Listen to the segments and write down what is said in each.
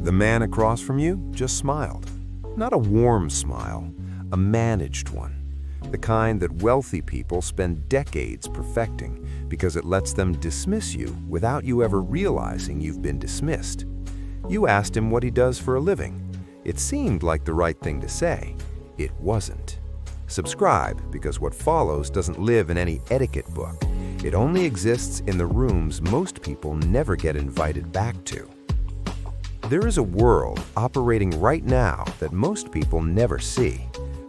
The man across from you just smiled. Not a warm smile, a managed one. The kind that wealthy people spend decades perfecting because it lets them dismiss you without you ever realizing you've been dismissed. You asked him what he does for a living. It seemed like the right thing to say. It wasn't. Subscribe, because what follows doesn't live in any etiquette book. It only exists in the rooms most people never get invited back to. There is a world operating right now that most people never see.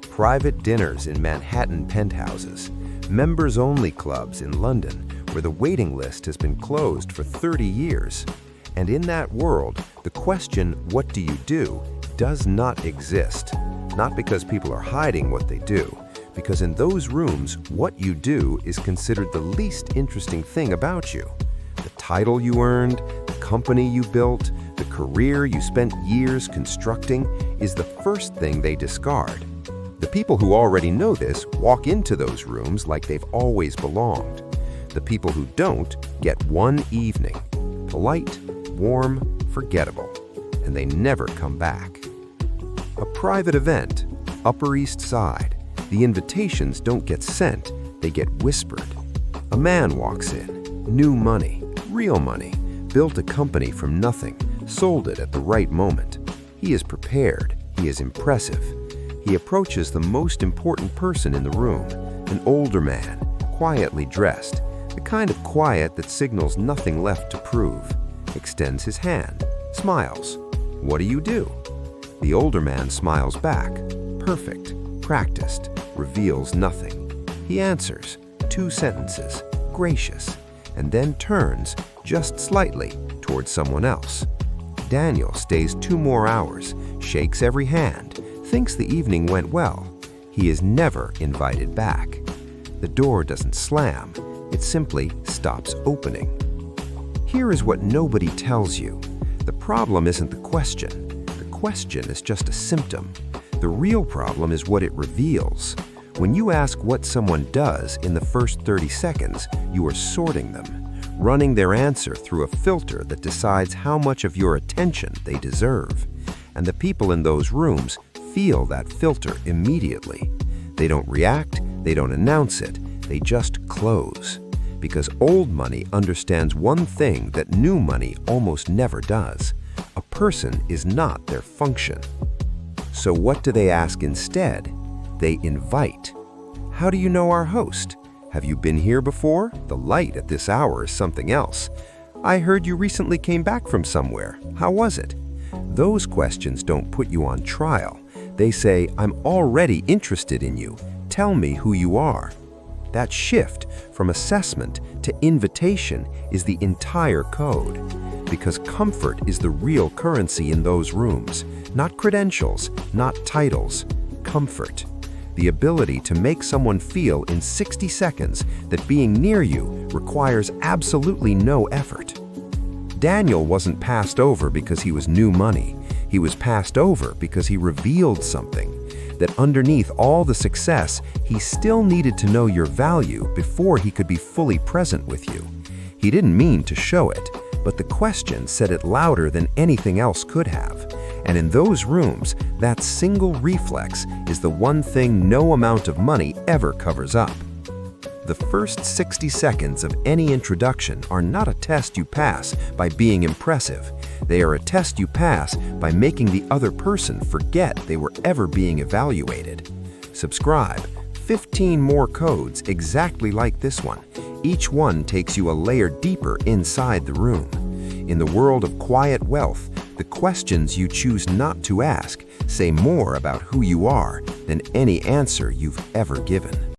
Private dinners in Manhattan penthouses, members-only clubs in London where the waiting list has been closed for 30 years. And in that world, the question, "What do you do?" does not exist. Not because people are hiding what they do, because in those rooms, what you do is considered the least interesting thing about you. The title you earned, the company you built, the career you spent years constructing is the first thing they discard. The people who already know this walk into those rooms like they've always belonged. The people who don't get one evening, polite, warm, forgettable, and they never come back. A private event, Upper East Side. The invitations don't get sent, they get whispered. A man walks in, new money, real money, built a company from nothing, sold it at the right moment. He is prepared, he is impressive. He approaches the most important person in the room, an older man, quietly dressed, the kind of quiet that signals nothing left to prove. Extends his hand, smiles. "What do you do?" The older man smiles back, perfect, practiced, reveals nothing. He answers, 2 sentences, gracious, and then turns, just slightly, towards someone else. Daniel stays 2 more hours, shakes every hand, thinks the evening went well. He is never invited back. The door doesn't slam, it simply stops opening. Here is what nobody tells you. The problem isn't the question. The question is just a symptom. The real problem is what it reveals. When you ask what someone does in the first 30 seconds, you are sorting them, running their answer through a filter that decides how much of your attention they deserve. And the people in those rooms feel that filter immediately. They don't react, they don't announce it, they just close. Because old money understands one thing that new money almost never does. A person is not their function. So what do they ask instead? They invite. "How do you know our host? Have you been here before? The light at this hour is something else. I heard you recently came back from somewhere. How was it?" Those questions don't put you on trial. They say, "I'm already interested in you. Tell me who you are." That shift from assessment to invitation is the entire code. Because comfort is the real currency in those rooms. Not credentials, not titles. Comfort. The ability to make someone feel in 60 seconds that being near you requires absolutely no effort. Daniel wasn't passed over because he was new money. He was passed over because he revealed something. That underneath all the success, he still needed to know your value before he could be fully present with you. He didn't mean to show it, but the question said it louder than anything else could have. And in those rooms, that single reflex is the one thing no amount of money ever covers up. The first 60 seconds of any introduction are not a test you pass by being impressive. They are a test you pass by making the other person forget they were ever being evaluated. Subscribe. 15 more codes exactly like this one. Each one takes you a layer deeper inside the room. In the world of quiet wealth, the questions you choose not to ask say more about who you are than any answer you've ever given.